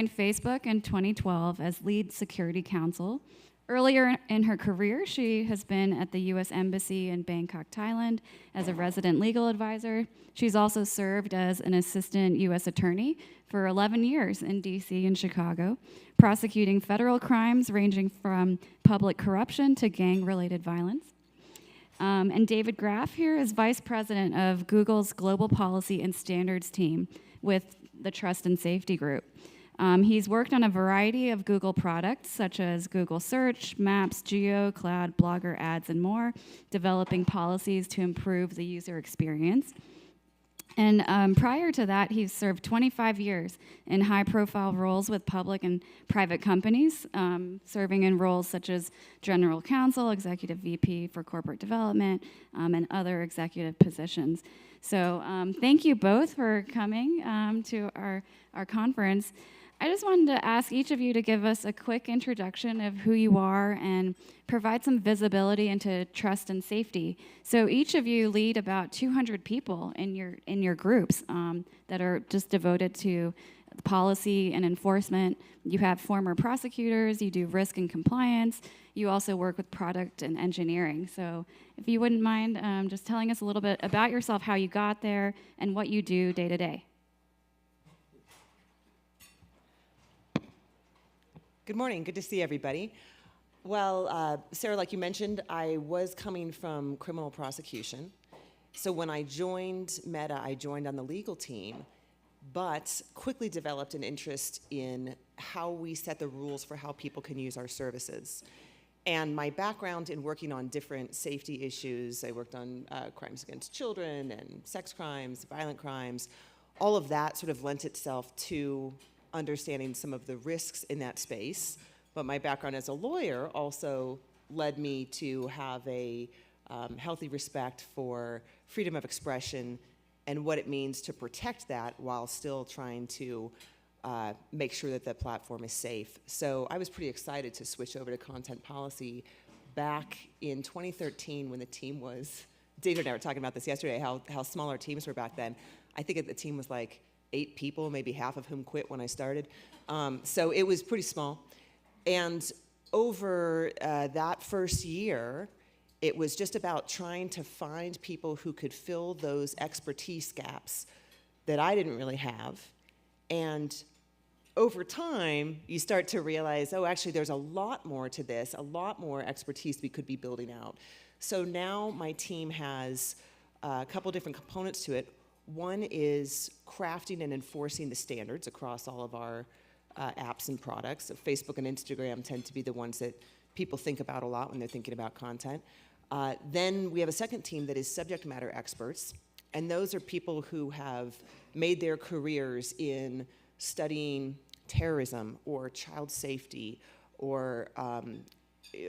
joined Facebook in 2012 as lead security counsel. Earlier in her career, she has been at the U.S. Embassy in Bangkok, Thailand, as a resident legal advisor. She's also served as an assistant U.S. attorney for 11 years in D.C. and Chicago, prosecuting federal crimes ranging from public corruption to gang-related violence. And David Graff here is vice president of Google's Global Policy and Standards team with the Trust and Safety Group. He's worked on a variety of Google products, such as Google Search, Maps, Geo, Cloud, Blogger, Ads, and more, developing policies to improve the user experience. And prior to that, he's served 25 years in high-profile roles with public and private companies, serving in roles such as general counsel, executive VP for corporate development, and other executive positions. So thank you both for coming to our conference. I just wanted to ask each of you to give us a quick introduction of who you are and provide some visibility into trust and safety. So each of you lead about 200 people in your groups that are just devoted to policy and enforcement. You have former prosecutors, you do risk and compliance, you also work with product and engineering. So if you wouldn't mind just telling us a little bit about yourself, how you got there, and what you do day to day. Good morning. Good to see everybody. Well, Sarah, like you mentioned, I was coming from criminal prosecution. So when I joined Meta, I joined on the legal team, but quickly developed an interest in how we set the rules for how people can use our services. And my background in working on different safety issues, I worked on crimes against children and sex crimes, violent crimes, all of that sort of lent itself to understanding some of the risks in that space. But my background as a lawyer also led me to have a healthy respect for freedom of expression and what it means to protect that while still trying to make sure that the platform is safe. So I was pretty excited to switch over to content policy back in 2013 when the team was, David and I were talking about this yesterday, how small our teams were back then. I think the team was like 8 people, maybe half of whom quit when I started. So it was pretty small. And over that first year, it was just about trying to find people who could fill those expertise gaps that I didn't really have. And over time, you start to realize, oh, actually, there's a lot more to this, a lot more expertise we could be building out. So now my team has a couple different components to it. One is crafting and enforcing the standards across all of our apps and products. So Facebook and Instagram tend to be the ones that people think about a lot when they're thinking about content. Then we have a second team that is subject matter experts, and those are people who have made their careers in studying terrorism or child safety or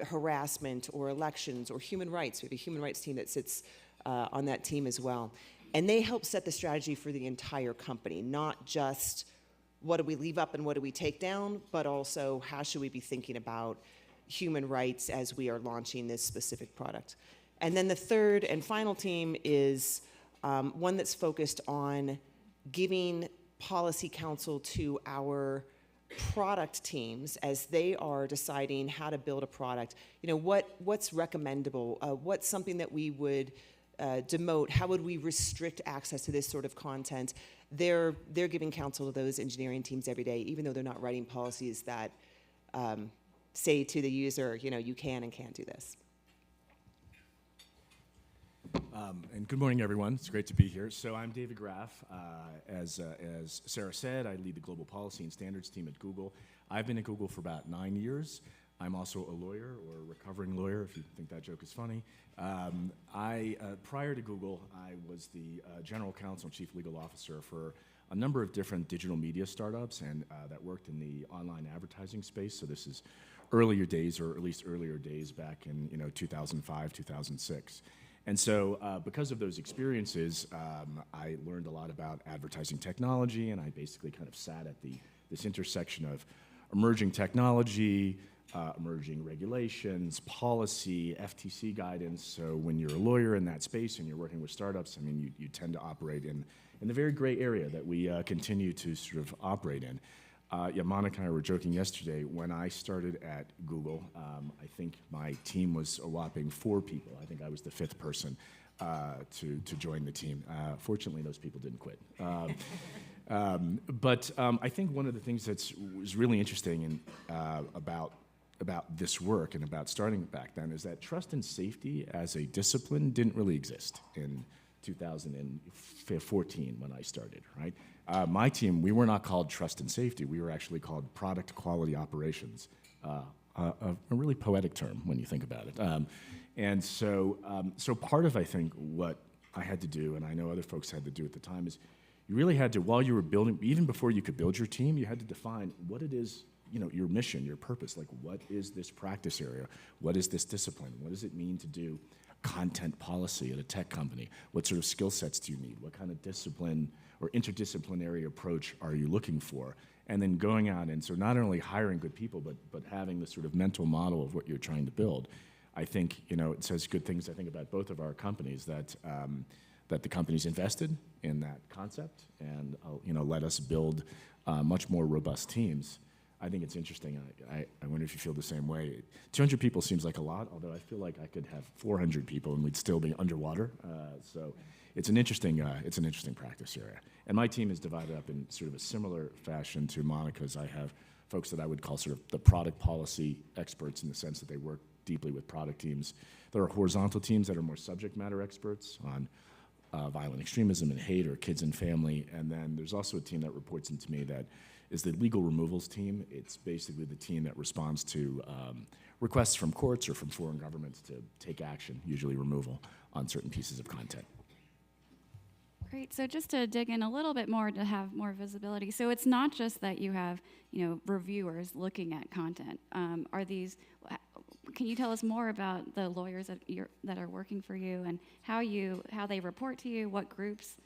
harassment or elections or human rights. We have a human rights team that sits on that team as well. And they help set the strategy for the entire company, not just what do we leave up and what do we take down, but also how should we be thinking about human rights as we are launching this specific product. And then the third and final team is one that's focused on giving policy counsel to our product teams as they are deciding how to build a product. You know, what's recommendable, what's something that we would demote, how would we restrict access to this sort of content? They're giving counsel to those engineering teams every day, even though they're not writing policies that say to the user, you know, you can and can't do this. And good morning, everyone. It's great to be here. So I'm David Graff. As Sarah said, I lead the global policy and standards team at Google. I've been at Google for about 9 years. I'm also a lawyer, or a recovering lawyer, if you think that joke is funny. Prior to Google, I was the general counsel and chief legal officer for a number of different digital media startups, and that worked in the online advertising space. So this is earlier days, or at least earlier days back in 2005, 2006. And so because of those experiences, I learned a lot about advertising technology, and I basically kind of sat at this intersection of emerging technology, emerging regulations, policy, FTC guidance. So when you're a lawyer in that space and you're working with startups, I mean, you tend to operate in the very gray area that we continue to sort of operate in. Yeah, Monika and I were joking yesterday. When I started at Google, I think my team was a whopping 4 people. I think I was the 5th person to join the team. Fortunately, those people didn't quit. But I think one of the things was really interesting about this work and about starting back then is that trust and safety as a discipline didn't really exist in 2014 when I started, right? My team, we were not called trust and safety. We were actually called product quality operations, a really poetic term when you think about it. And so part of, I think, what I had to do, and I know other folks had to do at the time, is you really had to, while you were building, even before you could build your team, you had to define what it is, your mission, your purpose. Like, what is this practice area? What is this discipline? What does it mean to do content policy at a tech company? What sort of skill sets do you need? What kind of discipline or interdisciplinary approach are you looking for? And then going out and so not only hiring good people, but having the sort of mental model of what you're trying to build. I think, it says good things, I think, about both of our companies, that the companies invested in that concept and, let us build much more robust teams. I think it's interesting. I wonder if you feel the same way. 200 people seems like a lot, although I feel like I could have 400 people and we'd still be underwater. So it's an interesting practice area. And my team is divided up in sort of a similar fashion to Monika's. I have folks that I would call sort of the product policy experts in the sense that they work deeply with product teams. There are horizontal teams that are more subject matter experts on violent extremism and hate or kids and family. And then there's also a team that reports into me that is the legal removals team. It's basically the team that responds to requests from courts or from foreign governments to take action, usually removal, on certain pieces of content. Great. So just to dig in a little bit more to have more visibility. So it's not just that you have, reviewers looking at content. Can you tell us more about the lawyers that are working for you and how they report to you, what groups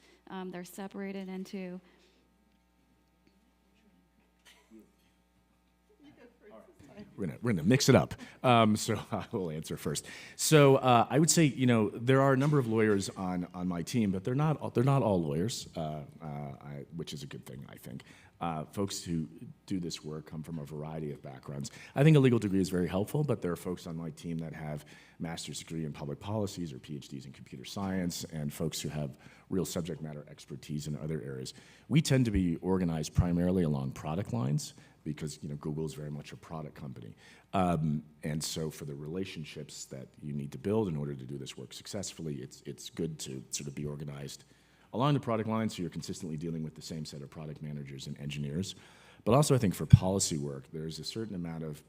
they're separated into? We're gonna mix it up. So I will answer first. So I would say, there are a number of lawyers on my team, but they're not all lawyers, which is a good thing, I think. Folks who do this work come from a variety of backgrounds. I think a legal degree is very helpful, but there are folks on my team that have master's degree in public policies or PhDs in computer science, and folks who have real subject matter expertise in other areas. We tend to be organized primarily along product lines, because Google is very much a product company. And so for the relationships that you need to build in order to do this work successfully, it's good to sort of be organized along the product line so you're consistently dealing with the same set of product managers and engineers. But also I think for policy work, there's a certain amount of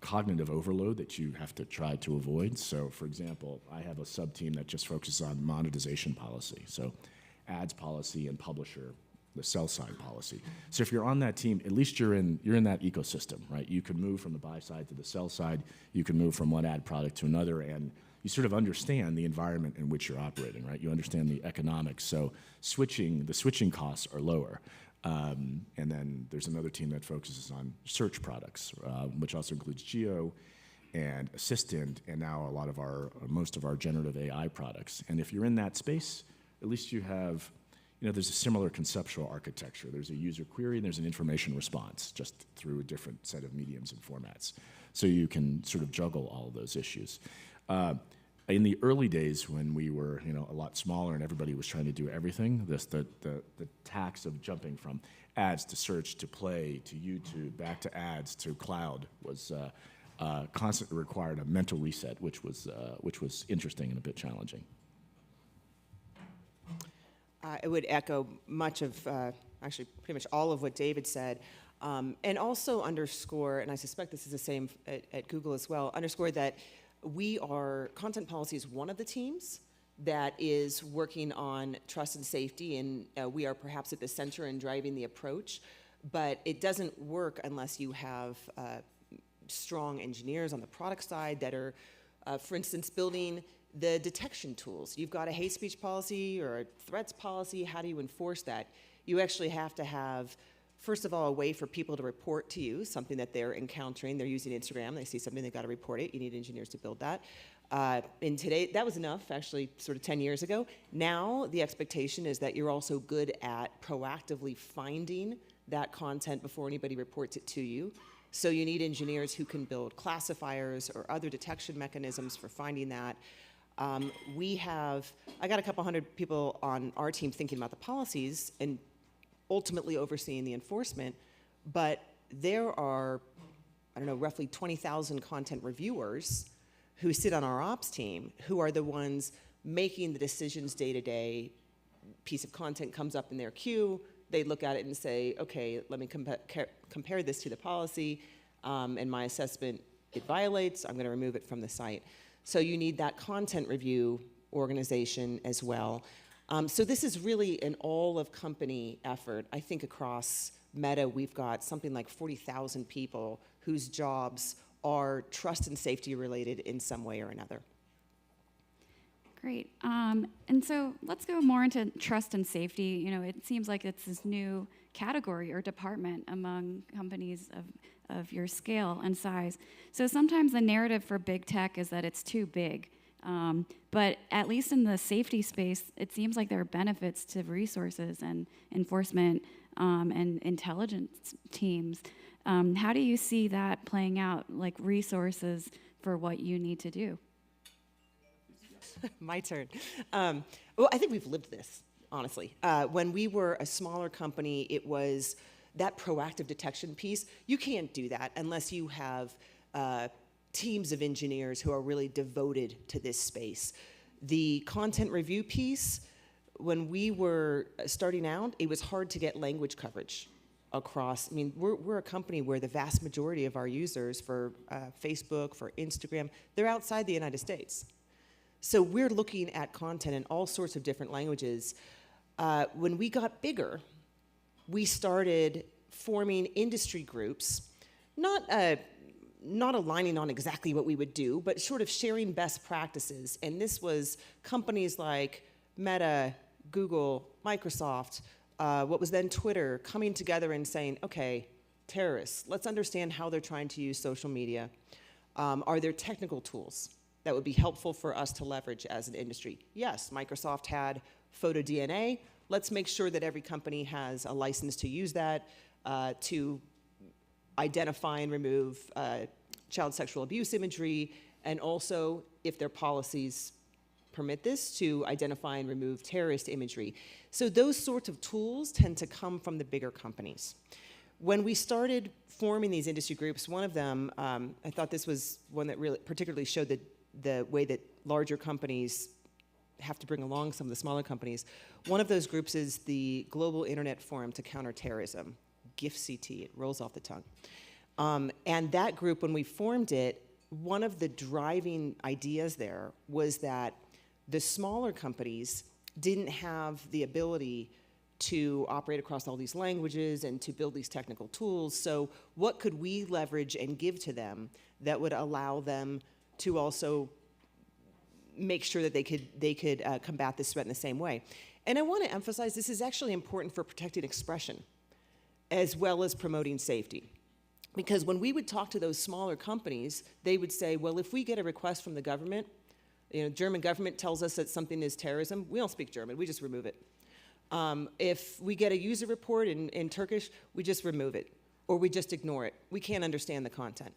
cognitive overload that you have to try to avoid. So for example, I have a sub-team that just focuses on monetization policy. So ads policy and publisher, the sell side policy. So if you're on that team, at least you're in that ecosystem, right? You can move from the buy side to the sell side. You can move from one ad product to another, and you sort of understand the environment in which you're operating, right? You understand the economics. So the switching costs are lower. And then there's another team that focuses on search products, which also includes Geo and Assistant, and now most of our generative AI products. And if you're in that space, at least you have, there's a similar conceptual architecture. There's a user query and there's an information response, just through a different set of mediums and formats. So you can sort of juggle all of those issues. In the early days when we were, a lot smaller and everybody was trying to do everything, the tax of jumping from ads to search to play to YouTube back to ads to cloud was constantly required a mental reset, which was interesting and a bit challenging. I would echo much of, actually pretty much all of what David said, and also underscore, and I suspect this is the same at Google as well, underscore that content policy is one of the teams that is working on trust and safety, and we are perhaps at the center in driving the approach, but it doesn't work unless you have strong engineers on the product side that are, for instance, building the detection tools. You've got a hate speech policy or a threats policy. How do you enforce that? You actually have to have, first of all, a way for people to report to you something that they're encountering. They're using Instagram. They see something, they've got to report it. You need engineers to build that. And today, that was enough, actually, sort of 10 years ago. Now, the expectation is that you're also good at proactively finding that content before anybody reports it to you. So you need engineers who can build classifiers or other detection mechanisms for finding that. I got a couple hundred people on our team thinking about the policies and ultimately overseeing the enforcement, but there are, I don't know, roughly 20,000 content reviewers who sit on our ops team who are the ones making the decisions day to day. Piece of content comes up in their queue, they look at it and say, okay, let me compare this to the policy, and my assessment, it violates, I'm going to remove it from the site. So you need that content review organization as well. So this is really an all-of-company effort. I think across Meta, we've got something like 40,000 people whose jobs are trust and safety related in some way or another. Great. And so let's go more into trust and safety. You know, it seems like it's this new category or department among companies of your scale and size. So sometimes the narrative for big tech is that it's too big. But at least in the safety space, it seems like there are benefits to resources and enforcement and intelligence teams. How do you see that playing out, like resources for what you need to do? My turn. Well, I think we've lived this, honestly. When we were a smaller company, it was that proactive detection piece. You can't do that unless you have teams of engineers who are really devoted to this space. The content review piece, when we were starting out, it was hard to get language coverage across. I mean, we're a company where the vast majority of our users for Facebook, for Instagram, they're outside the United States. So we're looking at content in all sorts of different languages. When we got bigger, we started forming industry groups, not aligning on exactly what we would do, but sort of sharing best practices. And this was companies like Meta, Google, Microsoft, what was then Twitter, coming together and saying, okay, terrorists, let's understand how they're trying to use social media. Are there technical tools that would be helpful for us to leverage as an industry? Yes, Microsoft had photo DNA. Let's make sure that every company has a license to use that to identify and remove child sexual abuse imagery, and also, if their policies permit this, to identify and remove terrorist imagery. So those sorts of tools tend to come from the bigger companies. When we started forming these industry groups, one of them, I thought this was one that really particularly showed the way that larger companies have to bring along some of the smaller companies. One of those groups is the Global Internet Forum to Counter Terrorism, GIFCT, it rolls off the tongue. And that group, when we formed it, one of the driving ideas there was that the smaller companies didn't have the ability to operate across all these languages and to build these technical tools. So what could we leverage and give to them that would allow them to also make sure that they could combat this threat in the same way? And I want to emphasize this is actually important for protecting expression as well as promoting safety. Because when we would talk to those smaller companies, they would say, well, if we get a request from the government, German government tells us that something is terrorism, we don't speak German, we just remove it. If we get a user report in Turkish, we just remove it, or we just ignore it. We can't understand the content.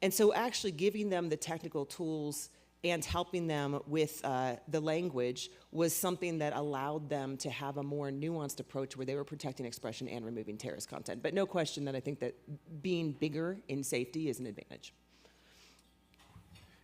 And so actually giving them the technical tools and helping them with the language was something that allowed them to have a more nuanced approach where they were protecting expression and removing terrorist content. But no question that I think that being bigger in safety is an advantage.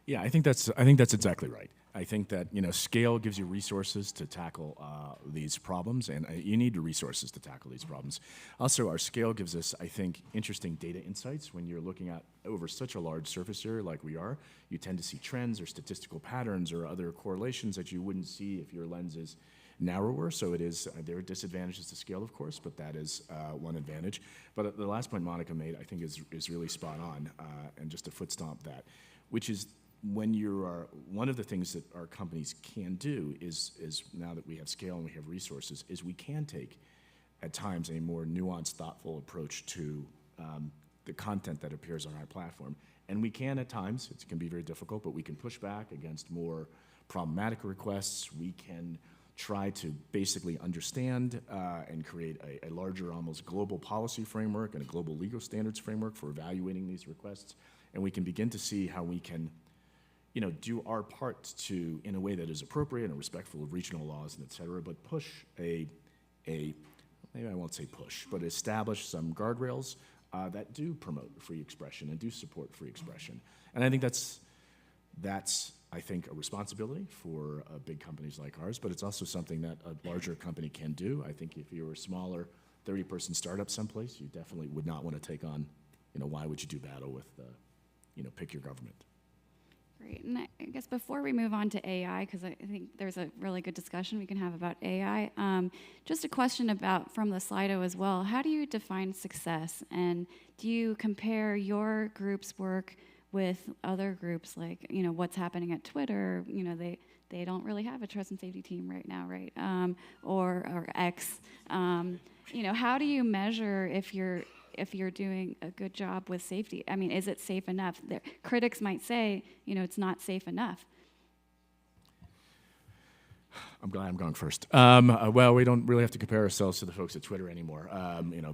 Yeah, I think that's exactly right. I think that scale gives you resources to tackle these problems, and you need the resources to tackle these problems. Also, our scale gives us, I think, interesting data insights. When you're looking at over such a large surface area like we are, you tend to see trends or statistical patterns or other correlations that you wouldn't see if your lens is narrower. So there are disadvantages to scale, of course, but that is one advantage. But the last point Monika made, I think, is really spot on, and just to foot stomp that, which is, one of the things that our companies can do is now that we have scale and we have resources, is we can take, at times, a more nuanced, thoughtful approach to the content that appears on our platform. And we can, at times, it can be very difficult, but we can push back against more problematic requests. We can try to basically understand and create a larger, almost global policy framework and a global legal standards framework for evaluating these requests. And we can begin to see how we can, do our part to, in a way that is appropriate and respectful of regional laws and et cetera, but push maybe I won't say push, but establish some guardrails that do promote free expression and do support free expression. And I think that's I think, a responsibility for big companies like ours, but it's also something that a larger company can do. I think if you're a smaller 30-person startup someplace, you definitely would not want to take on, why would you do battle with, pick your government. Great. And I guess before we move on to AI, because I think there's a really good discussion we can have about AI, just a question about from the Slido as well. How do you define success? And do you compare your group's work with other groups, like, what's happening at Twitter? They don't really have a trust and safety team right now, right? Or X. How do you measure if you're doing a good job with safety? I mean, is it safe enough? Critics might say, it's not safe enough. I'm glad I'm going first. Well, we don't really have to compare ourselves to the folks at Twitter anymore.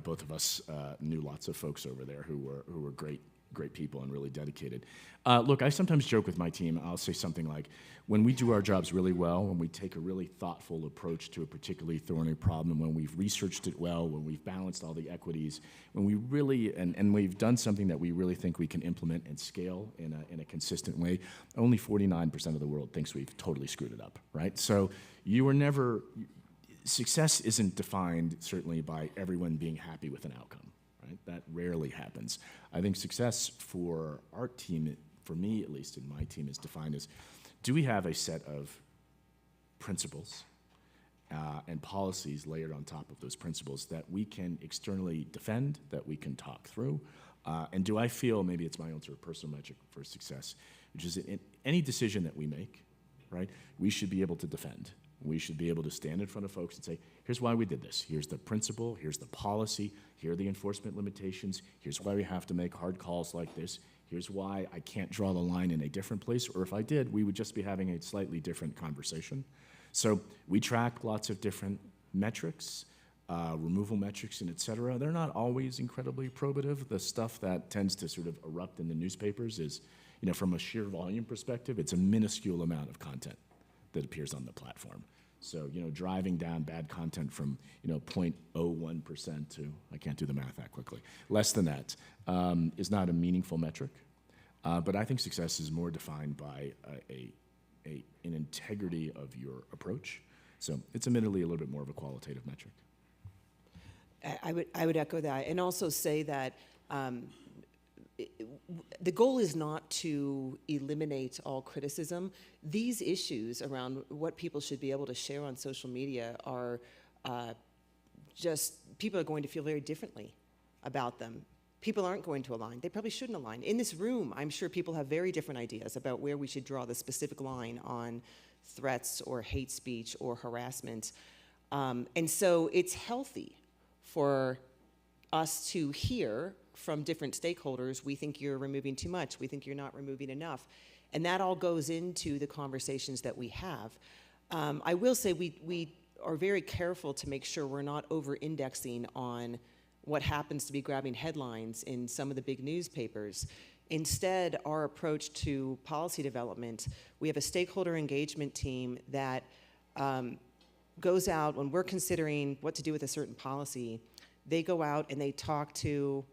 Both of us knew lots of folks over there who were great people and really dedicated. Look, I sometimes joke with my team. I'll say something like, when we do our jobs really well, when we take a really thoughtful approach to a particularly thorny problem, when we've researched it well, when we've balanced all the equities, when we really, and we've done something that we really think we can implement and scale in a consistent way, only 49% of the world thinks we've totally screwed it up, right? So success isn't defined certainly by everyone being happy with an outcome. Right? That rarely happens. I think success for our team, for me at least in my team, is defined as, do we have a set of principles and policies layered on top of those principles that we can externally defend, that we can talk through? And do I feel, maybe it's my own sort of personal metric for success, which is in any decision that we make, right, we should be able to defend. We should be able to stand in front of folks and say, here's why we did this. Here's the principle. Here's the policy. Here are the enforcement limitations. Here's why we have to make hard calls like this. Here's why I can't draw the line in a different place. Or if I did, we would just be having a slightly different conversation. So we track lots of different metrics, removal metrics, and et cetera. They're not always incredibly probative. The stuff that tends to sort of erupt in the newspapers is, from a sheer volume perspective, it's a minuscule amount of content that appears on the platform. So, driving down bad content from, 0.01% to, I can't do the math that quickly, less than that, is not a meaningful metric. But I think success is more defined by an integrity of your approach. So it's admittedly a little bit more of a qualitative metric. I would echo that, and also say that the goal is not to eliminate all criticism. These issues around what people should be able to share on social media are people are going to feel very differently about them. People aren't going to align. They probably shouldn't align. In this room, I'm sure people have very different ideas about where we should draw the specific line on threats or hate speech or harassment. And so it's healthy for us to hear from different stakeholders, we think you're removing too much, we think you're not removing enough. And that all goes into the conversations that we have. I will say we are very careful to make sure we're not over-indexing on what happens to be grabbing headlines in some of the big newspapers. Instead, our approach to policy development, we have a stakeholder engagement team that goes out when we're considering what to do with a certain policy. They go out and they talk to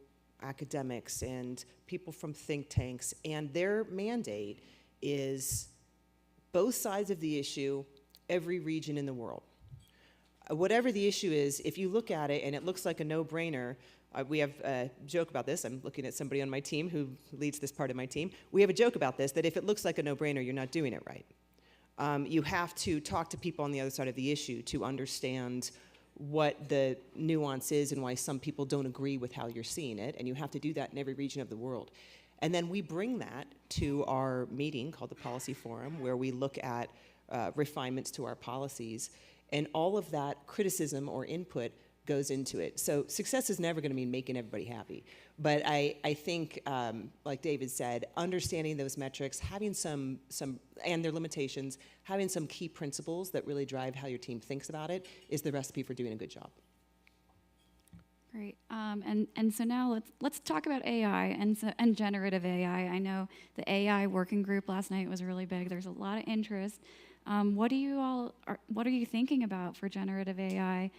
academics and people from think tanks, and their mandate is both sides of the issue, every region in the world. Whatever the issue is, if you look at it and it looks like a no-brainer, we have a joke about this. I'm looking at somebody on my team who leads this part of my team. We have a joke about this, that if it looks like a no-brainer, you're not doing it right. You have to talk to people on the other side of the issue to understand what the nuance is and why some people don't agree with how you're seeing it, and you have to do that in every region of the world. And then we bring that to our meeting called the Policy Forum, where we look at refinements to our policies, and all of that criticism or input goes into it. So success is never going to mean making everybody happy. But I think, like David said, understanding those metrics, having some and their limitations, having some key principles that really drive how your team thinks about it is the recipe for doing a good job. Great. And so now let's talk about AI and generative AI. I know the AI working group last night was really big. There's a lot of interest. What are you thinking about for generative AI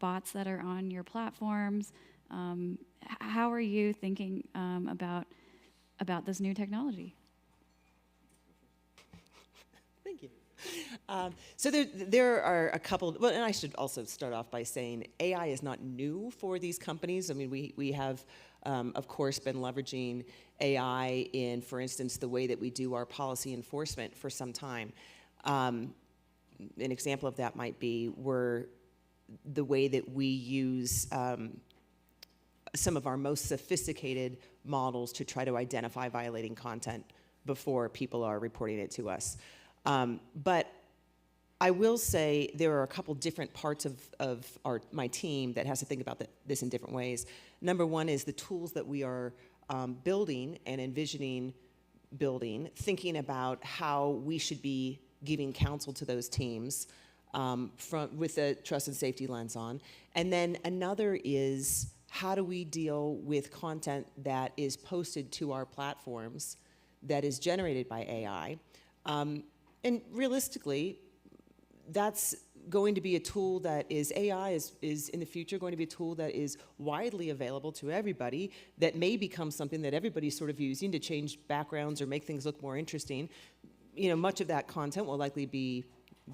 bots that are on your platforms? How are you thinking about this new technology? Thank you. So there are a couple, well, and I should also start off by saying AI is not new for these companies. I mean, we have, of course, been leveraging AI in, for instance, the way that we do our policy enforcement for some time. An example of that might be the way that we use some of our most sophisticated models to try to identify violating content before people are reporting it to us. But I will say there are a couple different parts of my team that has to think about this in different ways. Number one is the tools that we are building and envisioning building, thinking about how we should be giving counsel to those teams with a trust and safety lens on. And then another is how do we deal with content that is posted to our platforms that is generated by AI? And realistically, that's going to be a tool that AI is in the future going to be a tool that is widely available to everybody, that may become something that everybody's sort of using to change backgrounds or make things look more interesting. You know, much of that content will likely be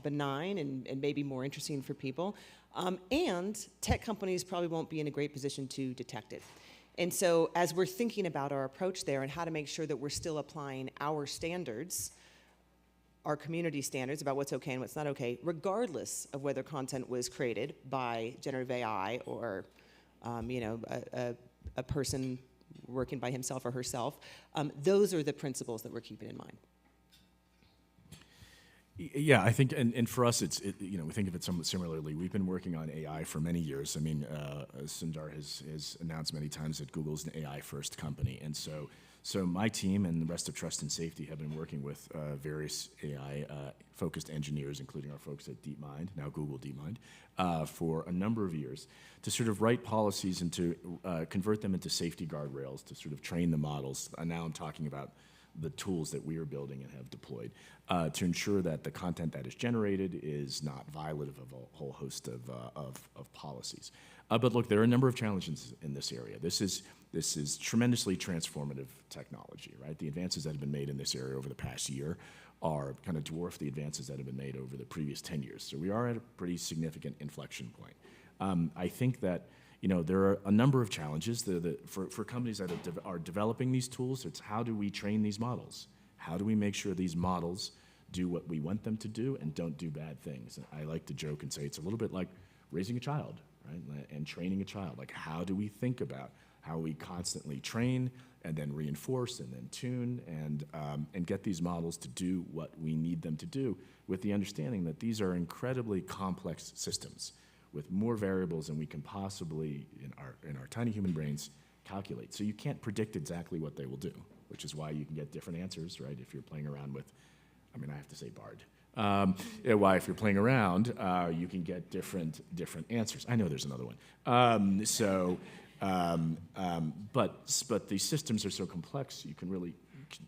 benign and maybe more interesting for people. And tech companies probably won't be in a great position to detect it. And so as we're thinking about our approach there and how to make sure that we're still applying our standards, our community standards about what's okay and what's not okay, regardless of whether content was created by generative AI or, a person working by himself or herself, those are the principles that we're keeping in mind. Yeah, I think, and for us, we think of it somewhat similarly. We've been working on AI for many years. I mean, Sundar has announced many times that Google's an AI-first company, and so my team and the rest of Trust and Safety have been working with various AI-focused engineers, including our folks at DeepMind, now Google DeepMind, for a number of years to sort of write policies and to convert them into safety guardrails to sort of train the models. And now I'm talking about the tools that we are building and have deployed to ensure that the content that is generated is not violative of a whole host of policies. But look, there are a number of challenges in this area. This is tremendously transformative technology, right? The advances that have been made in this area over the past year are kind of dwarf the advances that have been made over the previous 10 years. So we are at a pretty significant inflection point. I think that there are a number of challenges for companies that are developing these tools. It's how do we train these models? How do we make sure these models do what we want them to do and don't do bad things? And I like to joke and say it's a little bit like raising a child, right? And training a child. Like, how do we think about how we constantly train and then reinforce and then tune and get these models to do what we need them to do, with the understanding that these are incredibly complex systems with more variables than we can possibly, in our tiny human brains, calculate. So you can't predict exactly what they will do, which is why you can get different answers, right? If you're playing around with, I have to say Bard. Why, if you're playing around, you can get different answers. I know there's another one. But these systems are so complex, you can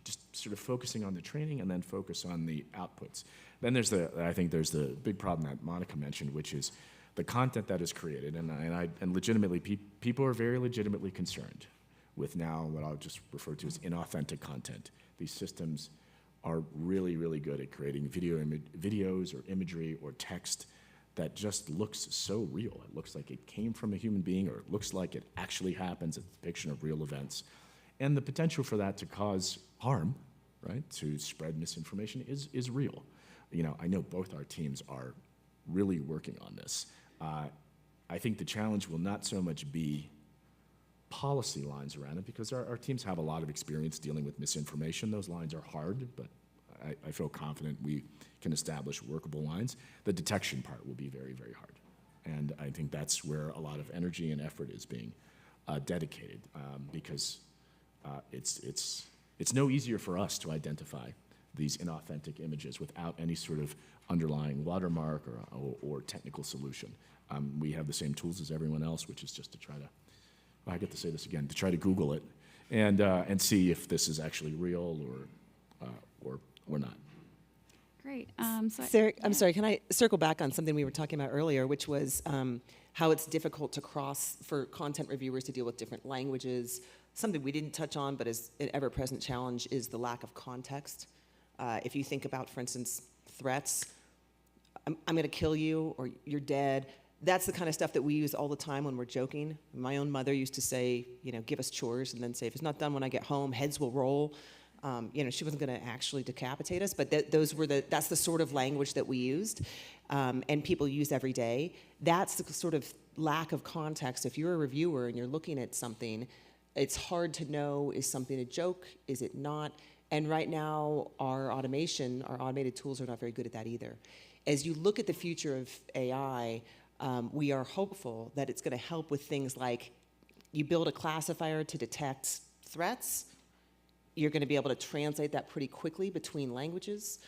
just sort of focusing on the training and then focus on the outputs. Then I think there's the big problem that Monika mentioned, which is the content that is created, and legitimately, people are very legitimately concerned with now what I'll just refer to as inauthentic content. These systems are really, really good at creating videos or imagery or text that just looks so real. It looks like it came from a human being, or it looks like it actually happens, a depiction of real events. And the potential for that to cause harm, right, to spread misinformation is real. I know both our teams are really working on this. I think the challenge will not so much be policy lines around it, because our teams have a lot of experience dealing with misinformation. Those lines are hard, but I feel confident we can establish workable lines. The detection part will be very, very hard. And I think that's where a lot of energy and effort is being dedicated, because it's no easier for us to identify these inauthentic images without any sort of underlying watermark or technical solution. We have the same tools as everyone else, which is just to try to, well, I get to say this again, to try to Google it and see if this is actually real or not. Great. Sarah, I'm sorry, can I circle back on something we were talking about earlier, which was how it's difficult for content reviewers to deal with different languages. Something we didn't touch on, but is an ever-present challenge, is the lack of context. If you think about, for instance, threats, I'm going to kill you, or you're dead. That's the kind of stuff that we use all the time when we're joking. My own mother used to say, give us chores, and then say, if it's not done when I get home, heads will roll. She wasn't going to actually decapitate us, but that's the sort of language that we used, and people use every day. That's the sort of lack of context. If you're a reviewer and you're looking at something, it's hard to know, is something a joke, is it not? And right now, our automated tools are not very good at that either. As you look at the future of AI, we are hopeful that it's going to help with things like you build a classifier to detect threats. You're going to be able to translate that pretty quickly between languages.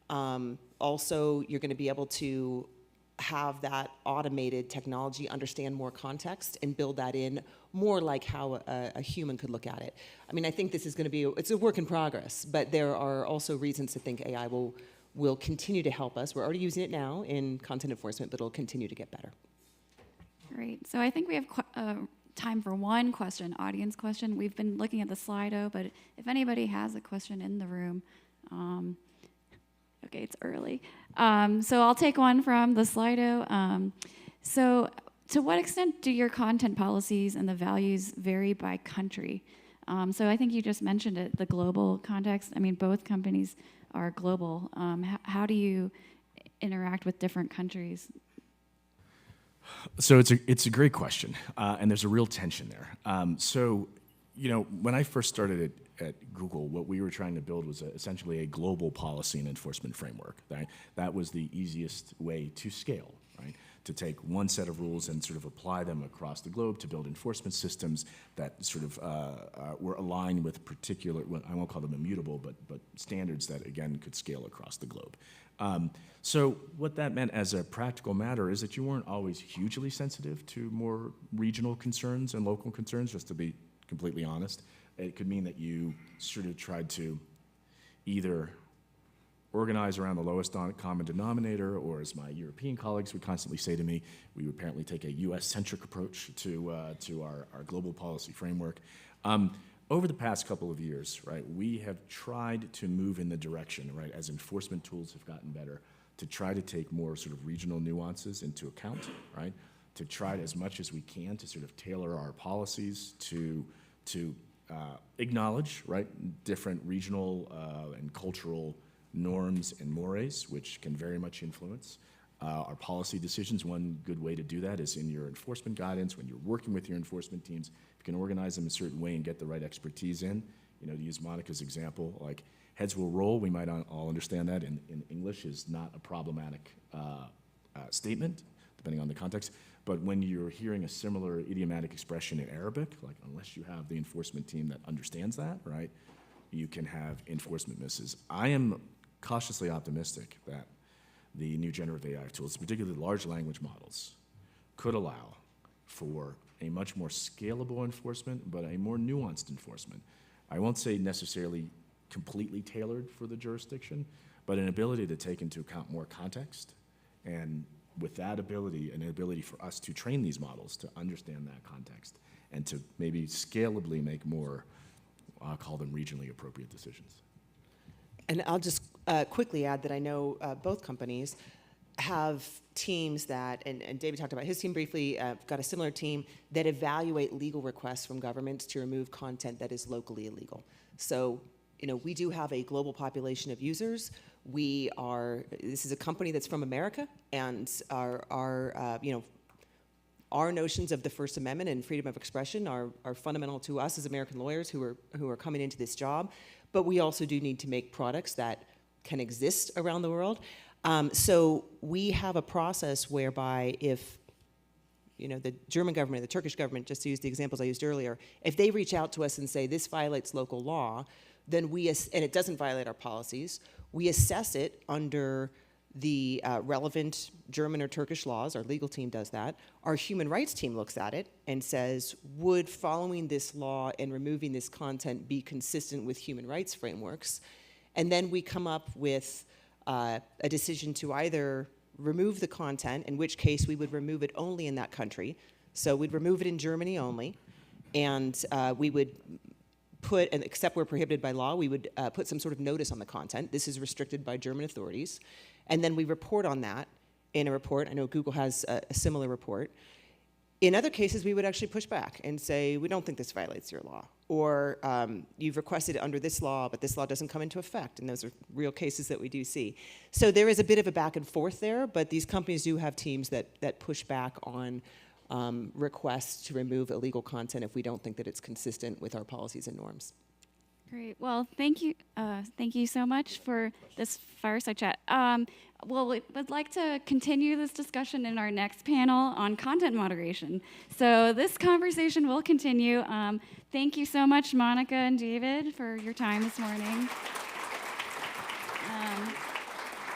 Also, you're going to be able to have that automated technology understand more context and build that in more like how a human could look at it. I mean, I think this is going to be, it's a work in progress, but there are also reasons to think AI will continue to help us. We're already using it now in content enforcement, but it'll continue to get better. Great. So I think we have time for one question, audience question. We've been looking at the Slido, but if anybody has a question in the room, okay, it's early. So I'll take one from the Slido. So to what extent do your content policies and the values vary by country? So I think you just mentioned it, the global context. I mean, both companies are global. How do you interact with different countries? So it's a great question, and there's a real tension there. When I first started at Google, what we were trying to build was essentially a global policy and enforcement framework. Right? That was the easiest way to scale, right? To take one set of rules and sort of apply them across the globe to build enforcement systems that sort of were aligned with particular, well, I won't call them immutable, but standards that, again, could scale across the globe. So what that meant as a practical matter is that you weren't always hugely sensitive to more regional concerns and local concerns, just to be completely honest. It could mean that you sort of tried to either organize around the lowest common denominator, or as my European colleagues would constantly say to me, we would apparently take a US-centric approach to our global policy framework. Over the past couple of years, right, we have tried to move in the direction, right, as enforcement tools have gotten better, to try to take more sort of regional nuances into account, right, to try as much as we can to sort of tailor our policies to acknowledge, right, different regional and cultural norms and mores, which can very much influence our policy decisions. One good way to do that is in your enforcement guidance, when you're working with your enforcement teams. If you can organize them a certain way and get the right expertise in, to use Monika's example, like heads will roll, we might all understand that in English is not a problematic statement, depending on the context. But when you're hearing a similar idiomatic expression in Arabic, like unless you have the enforcement team that understands that, right, you can have enforcement misses. I am cautiously optimistic that the new generative AI tools, particularly large language models, could allow for a much more scalable enforcement, but a more nuanced enforcement. I won't say necessarily completely tailored for the jurisdiction, but an ability to take into account more context, and with that ability, an ability for us to train these models to understand that context and to maybe scalably make more, I'll call them regionally appropriate decisions. And I'll just quickly add that I know both companies have teams that, and David talked about his team briefly, got a similar team that evaluate legal requests from governments to remove content that is locally illegal. So, we do have a global population of users. This is a company that's from America, and our notions of the First Amendment and freedom of expression are fundamental to us as American lawyers who are coming into this job. But we also do need to make products that can exist around the world. So we have a process whereby if the German government, the Turkish government, just to use the examples I used earlier, if they reach out to us and say this violates local law, then and it doesn't violate our policies, we assess it under the relevant German or Turkish laws. Our legal team does that. Our human rights team looks at it and says, would following this law and removing this content be consistent with human rights frameworks? And then we come up with a decision to either remove the content, in which case we would remove it only in that country. So we'd remove it in Germany only, and we would put, and except we're prohibited by law, we would put some sort of notice on the content. This is restricted by German authorities. And then we report on that in a report. I know Google has a similar report. In other cases, we would actually push back and say, we don't think this violates your law. Or you've requested it under this law, but this law doesn't come into effect. And those are real cases that we do see. So there is a bit of a back and forth there, but these companies do have teams that push back on requests to remove illegal content if we don't think that it's consistent with our policies and norms. Great. Well, thank you so much for this fireside chat. Well, we would like to continue this discussion in our next panel on content moderation. So this conversation will continue. Thank you so much, Monika and David, for your time this morning.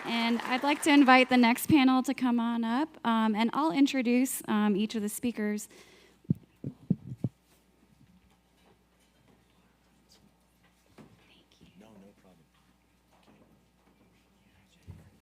And I'd like to invite the next panel to come on up, and I'll introduce each of the speakers.